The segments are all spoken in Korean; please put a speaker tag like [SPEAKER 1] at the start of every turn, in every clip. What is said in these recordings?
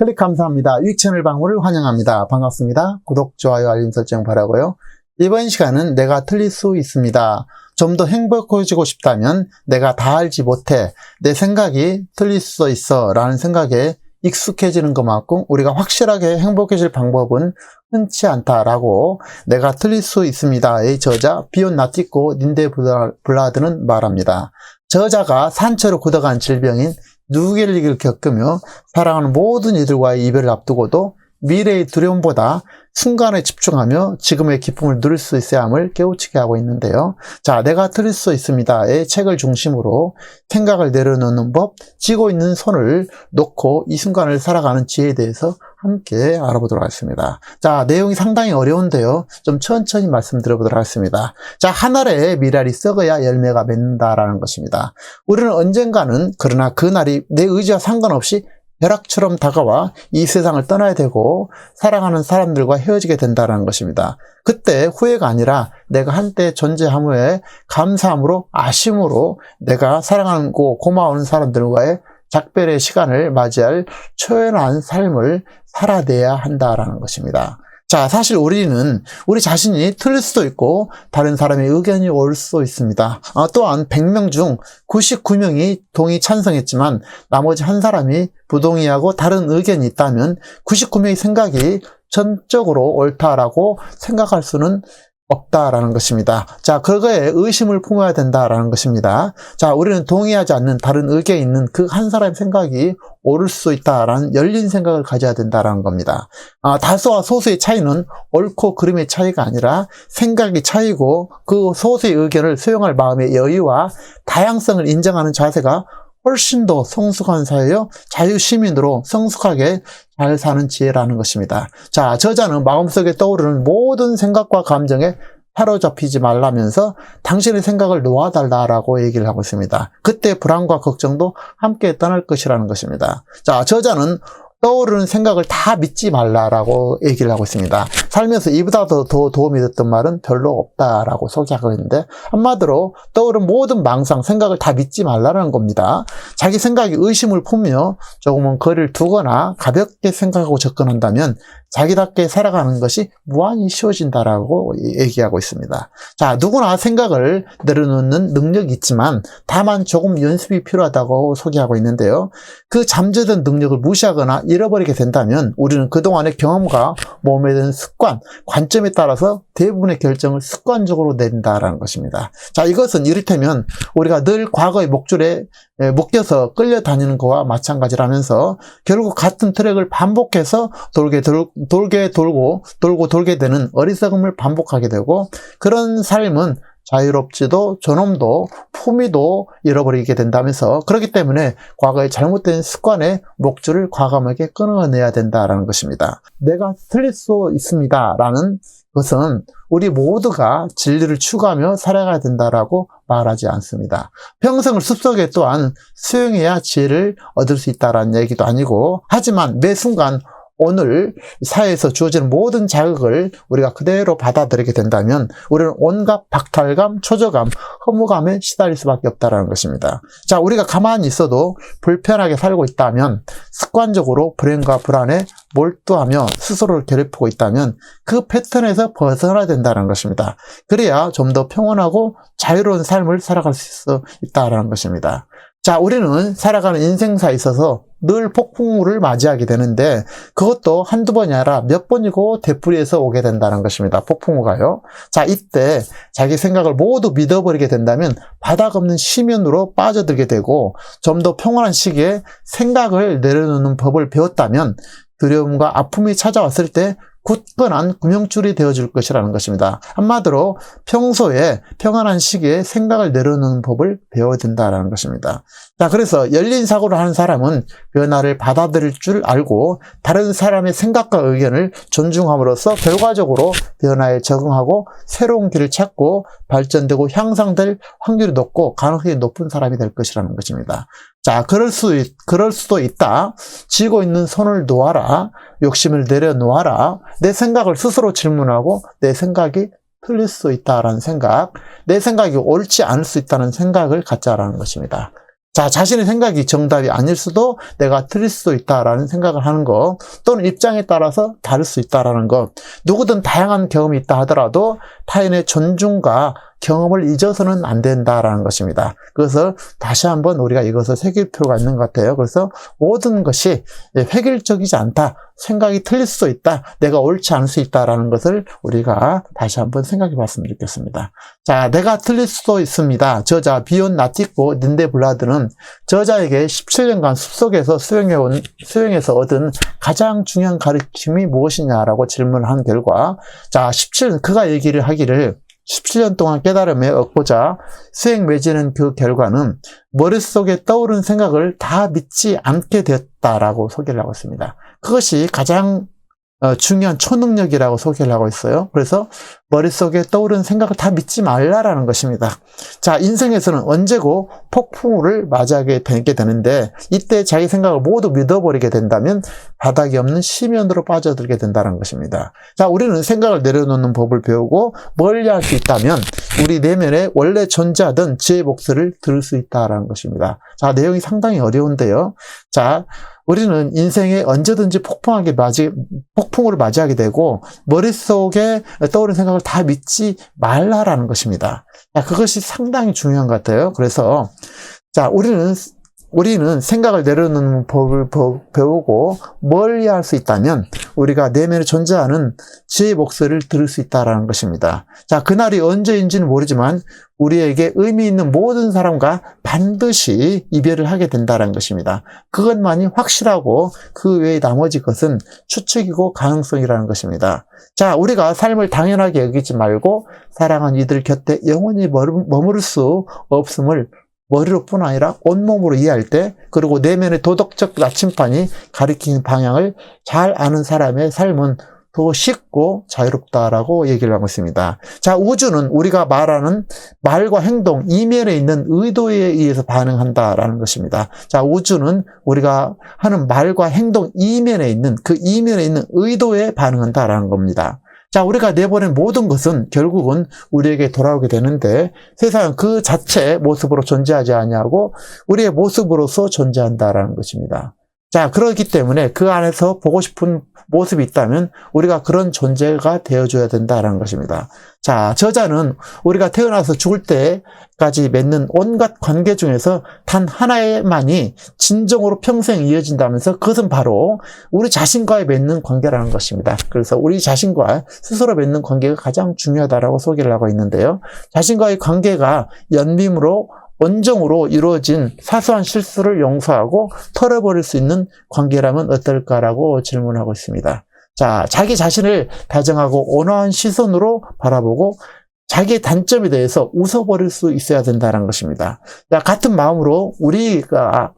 [SPEAKER 1] 클릭 감사합니다. 유익 채널 방문을 환영합니다. 반갑습니다. 구독, 좋아요, 알림 설정 바라고요. 이번 시간은 내가 틀릴 수 있습니다. 좀 더 행복해지고 싶다면 내가 다 알지 못해. 내 생각이 틀릴 수 있어 라는 생각에 익숙해지는 것만큼 우리가 확실하게 행복해질 방법은 흔치 않다라고 내가 틀릴 수 있습니다의 저자 비온 나티코 닌데 블라드는 말합니다. 저자가 산채로 굳어간 질병인 누겔릭을 겪으며 사랑하는 모든 이들과의 이별을 앞두고도 미래의 두려움보다 순간에 집중하며 지금의 기쁨을 누릴 수 있어야 함을 깨우치게 하고 있는데요. 자, 내가 틀릴 수 있습니다의 책을 중심으로 생각을 내려놓는 법, 쥐고 있는 손을 놓고 이 순간을 살아가는 지혜에 대해서 함께 알아보도록 하겠습니다. 자, 내용이 상당히 어려운데요. 좀 천천히 말씀드려보도록 하겠습니다. 자, 한 알의 밀알이 썩어야 열매가 맺는다라는 것입니다. 우리는 언젠가는 그러나 그날이 내 의지와 상관없이 벼락처럼 다가와 이 세상을 떠나야 되고 사랑하는 사람들과 헤어지게 된다는 것입니다. 그때 후회가 아니라 내가 한때 존재함에 감사함으로 아쉬움으로 내가 사랑하고 고마워하는 사람들과의 작별의 시간을 맞이할 초연한 삶을 살아내야 한다라는 것입니다. 자, 사실 우리는 우리 자신이 틀릴 수도 있고 다른 사람의 의견이 올 수도 있습니다. 또한 100명 중 99명이 동의 찬성했지만 나머지 한 사람이 부동의하고 다른 의견이 있다면 99명의 생각이 전적으로 옳다라고 생각할 수는 없다라는 것입니다. 자, 그거에 의심을 품어야 된다라는 것입니다. 자, 우리는 동의하지 않는 다른 의견이 있는 그 한 사람의 생각이 옳을 수 있다라는 열린 생각을 가져야 된다라는 겁니다. 다수와 소수의 차이는 옳고 그름의 차이가 아니라 생각의 차이고 그 소수의 의견을 수용할 마음의 여유와 다양성을 인정하는 자세가 훨씬 더 성숙한 사회요 자유시민으로 성숙하게 잘 사는 지혜라는 것입니다. 자, 저자는 마음속에 떠오르는 모든 생각과 감정에 사로잡히지 말라면서 당신의 생각을 놓아달라고 얘기를 하고 있습니다. 그때 불안과 걱정도 함께 떠날 것이라는 것입니다. 자, 저자는 떠오르는 생각을 다 믿지 말라라고 얘기를 하고 있습니다. 살면서 이보다 더 도움이 됐던 말은 별로 없다라고 소개하고 있는데 한마디로 떠오르는 모든 망상, 생각을 다 믿지 말라는 겁니다. 자기 생각에 의심을 품며 조금은 거리를 두거나 가볍게 생각하고 접근한다면 자기답게 살아가는 것이 무한히 쉬워진다라고 얘기하고 있습니다. 자, 누구나 생각을 내려놓는 능력이 있지만 다만 조금 연습이 필요하다고 소개하고 있는데요. 그 잠재된 능력을 무시하거나 잃어버리게 된다면 우리는 그동안의 경험과 몸에 든 습관, 관점에 따라서 대부분의 결정을 습관적으로 낸다라는 것입니다. 자, 이것은 이를테면 우리가 늘 과거의 목줄에 묶여서 끌려다니는 것과 마찬가지라면서 결국 같은 트랙을 반복해서 돌게 되는 어리석음을 반복하게 되고 그런 삶은 자유롭지도 존엄도 품위도 잃어버리게 된다면서 그렇기 때문에 과거의 잘못된 습관의 목줄을 과감하게 끊어내야 된다라는 것입니다. 내가 틀릴 수 있습니다 라는 것은 우리 모두가 진리를 추구하며 살아가야 된다라고 말하지 않습니다. 평생을 숲속에 또한 수용해야 지혜를 얻을 수 있다라는 얘기도 아니고 하지만 매 순간 오늘 사회에서 주어지는 모든 자극을 우리가 그대로 받아들이게 된다면 우리는 온갖 박탈감, 초조감, 허무감에 시달릴 수밖에 없다는 것입니다. 자, 우리가 가만히 있어도 불편하게 살고 있다면 습관적으로 불행과 불안에 몰두하며 스스로를 괴롭히고 있다면 그 패턴에서 벗어나야 된다는 것입니다. 그래야 좀 더 평온하고 자유로운 삶을 살아갈 수 있다는 것입니다. 자, 우리는 살아가는 인생사에 있어서 늘 폭풍우를 맞이하게 되는데 그것도 한두 번이 아니라 몇 번이고 되풀이해서 오게 된다는 것입니다. 폭풍우가요. 자, 이때 자기 생각을 모두 믿어버리게 된다면 바닥 없는 심연으로 빠져들게 되고 좀 더 평온한 시기에 생각을 내려놓는 법을 배웠다면 두려움과 아픔이 찾아왔을 때 굳건한 구명줄이 되어줄 것이라는 것입니다. 한마디로 평소에 평안한 시기에 생각을 내려놓는 법을 배워야 된다는 것입니다. 자, 그래서 열린 사고를 하는 사람은 변화를 받아들일 줄 알고 다른 사람의 생각과 의견을 존중함으로써 결과적으로 변화에 적응하고 새로운 길을 찾고 발전되고 향상될 확률이 높고 가능성이 높은 사람이 될 것이라는 것입니다. 자, 그럴 수도 있다. 쥐고 있는 손을 놓아라. 욕심을 내려놓아라. 내 생각을 스스로 질문하고 내 생각이 틀릴 수 있다라는 생각, 내 생각이 옳지 않을 수 있다는 생각을 갖자라는 것입니다. 자, 자신의 생각이 정답이 아닐 수도 내가 틀릴 수도 있다라는 생각을 하는 것, 또는 입장에 따라서 다를 수 있다라는 것, 누구든 다양한 경험이 있다 하더라도 타인의 존중과 경험을 잊어서는 안 된다라는 것입니다. 그래서 다시 한번 우리가 이것을 새길 필요가 있는 것 같아요. 그래서 모든 것이 획일적이지 않다. 생각이 틀릴 수도 있다. 내가 옳지 않을 수 있다라는 것을 우리가 다시 한번 생각해 봤으면 좋겠습니다. 자, 내가 틀릴 수도 있습니다. 저자 비온 나티고 닌데블라드는 저자에게 17년간 숲속에서 수행해서 얻은 가장 중요한 가르침이 무엇이냐라고 질문을 한 결과, 자, 그가 얘기를 하기를 17년 동안 깨달음에 얻고자 수행 맺은 그 결과는 머릿속에 떠오른 생각을 다 믿지 않게 되었다라고 소개를 하고 있습니다. 그것이 가장 중요한 초능력이라고 소개를 하고 있어요. 그래서 머릿속에 떠오르는 생각을 다 믿지 말라라는 것입니다. 자, 인생에서는 언제고 폭풍우를 맞이하게 되는데 이때 자기 생각을 모두 믿어버리게 된다면 바닥이 없는 심연으로 빠져들게 된다는 것입니다. 자, 우리는 생각을 내려놓는 법을 배우고 멀리할 수 있다면 우리 내면에 원래 존재하던 지혜의 목소리를 들을 수 있다는 것입니다. 자, 내용이 상당히 어려운데요. 자, 우리는 인생에 언제든지 폭풍우를 맞이하게 되고 머릿속에 떠오르는 생각을 다 믿지 말라라는 것입니다. 자, 그것이 상당히 중요한 것 같아요. 그래서 자, 우리는 생각을 내려놓는 법을 배우고 멀리할 수 있다면 우리가 내면에 존재하는 지혜의 목소리를 들을 수 있다는 것입니다. 자, 그날이 언제인지는 모르지만 우리에게 의미 있는 모든 사람과 반드시 이별을 하게 된다는 것입니다. 그것만이 확실하고 그 외의 나머지 것은 추측이고 가능성이라는 것입니다. 자, 우리가 삶을 당연하게 여기지 말고 사랑하는 이들 곁에 영원히 머무를 수 없음을 머리로뿐 아니라 온몸으로 이해할 때, 그리고 내면의 도덕적 나침반이 가리키는 방향을 잘 아는 사람의 삶은 더 쉽고 자유롭다라고 얘기를 하고 있습니다. 자, 우주는 우리가 말하는 말과 행동 이면에 있는 의도에 의해서 반응한다라는 것입니다. 자, 우주는 우리가 하는 말과 행동 이면에 있는 의도에 반응한다라는 겁니다. 자, 우리가 내보낸 모든 것은 결국은 우리에게 돌아오게 되는데 세상은 그 자체의 모습으로 존재하지 아니하고 우리의 모습으로서 존재한다라는 것입니다. 자, 그렇기 때문에 그 안에서 보고 싶은 모습이 있다면 우리가 그런 존재가 되어줘야 된다는 것입니다. 자, 저자는 우리가 태어나서 죽을 때까지 맺는 온갖 관계 중에서 단 하나만이 진정으로 평생 이어진다면서 그것은 바로 우리 자신과의 맺는 관계라는 것입니다. 그래서 우리 자신과 스스로 맺는 관계가 가장 중요하다라고 소개를 하고 있는데요. 자신과의 관계가 연민으로 원정으로 이루어진 사소한 실수를 용서하고 털어버릴 수 있는 관계라면 어떨까라고 질문하고 있습니다. 자, 자기 자신을 다정하고 온화한 시선으로 바라보고 자기의 단점에 대해서 웃어버릴 수 있어야 된다는 것입니다. 자, 같은 마음으로 우리가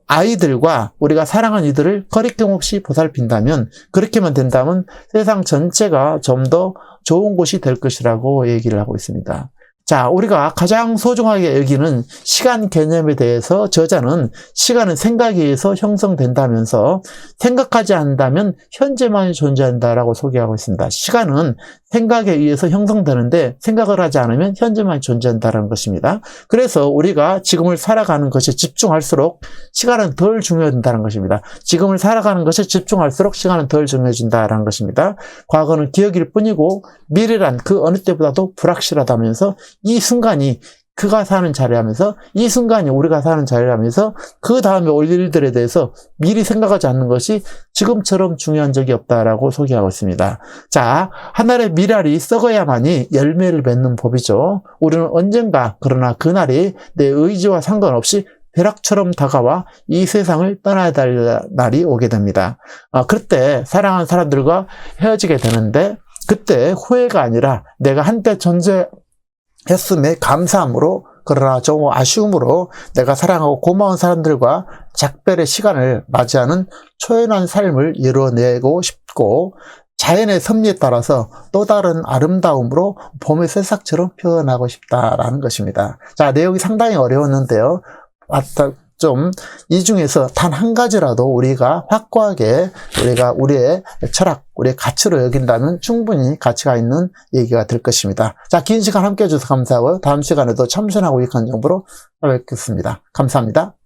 [SPEAKER 1] 아이들과 우리가 사랑하는 이들을 거리낌 없이 보살핀다면, 그렇게만 된다면 세상 전체가 좀 더 좋은 곳이 될 것이라고 얘기를 하고 있습니다. 자, 우리가 가장 소중하게 여기는 시간 개념에 대해서 저자는 시간은 생각에 의해서 형성된다면서 생각하지 않는다면 현재만이 존재한다라고 소개하고 있습니다. 시간은 생각에 의해서 형성되는데 생각을 하지 않으면 현재만이 존재한다는 것입니다. 그래서 우리가 지금을 살아가는 것에 집중할수록 시간은 덜 중요해진다는 것입니다. 지금을 살아가는 것에 집중할수록 시간은 덜 중요해진다는 것입니다. 과거는 기억일 뿐이고 미래란 그 어느 때보다도 불확실하다면서 이 순간이 그가 사는 자리라면서 이 순간이 우리가 사는 자리라면서 그 다음에 올 일들에 대해서 미리 생각하지 않는 것이 지금처럼 중요한 적이 없다라고 소개하고 있습니다. 자, 하늘의 미랄이 썩어야만이 열매를 맺는 법이죠. 우리는 언젠가 그러나 그날이 내 의지와 상관없이 벼락처럼 다가와 이 세상을 떠나야 될 날이 오게 됩니다. 그때 사랑하는 사람들과 헤어지게 되는데 그때 후회가 아니라 내가 한때 존재했음에 감사함으로, 그러나 좀 아쉬움으로 내가 사랑하고 고마운 사람들과 작별의 시간을 맞이하는 초연한 삶을 이뤄내고 싶고 자연의 섭리에 따라서 또 다른 아름다움으로 봄의 새싹처럼 표현하고 싶다라는 것입니다. 자, 내용이 상당히 어려웠는데요. 좀 이 중에서 단 한 가지라도 우리가 확고하게 우리의 철학, 우리의 가치로 여긴다면 충분히 가치가 있는 얘기가 될 것입니다. 자, 긴 시간 함께 해주셔서 감사하고요. 다음 시간에도 참신하고 유익한 정보로 찾아뵙겠습니다. 감사합니다.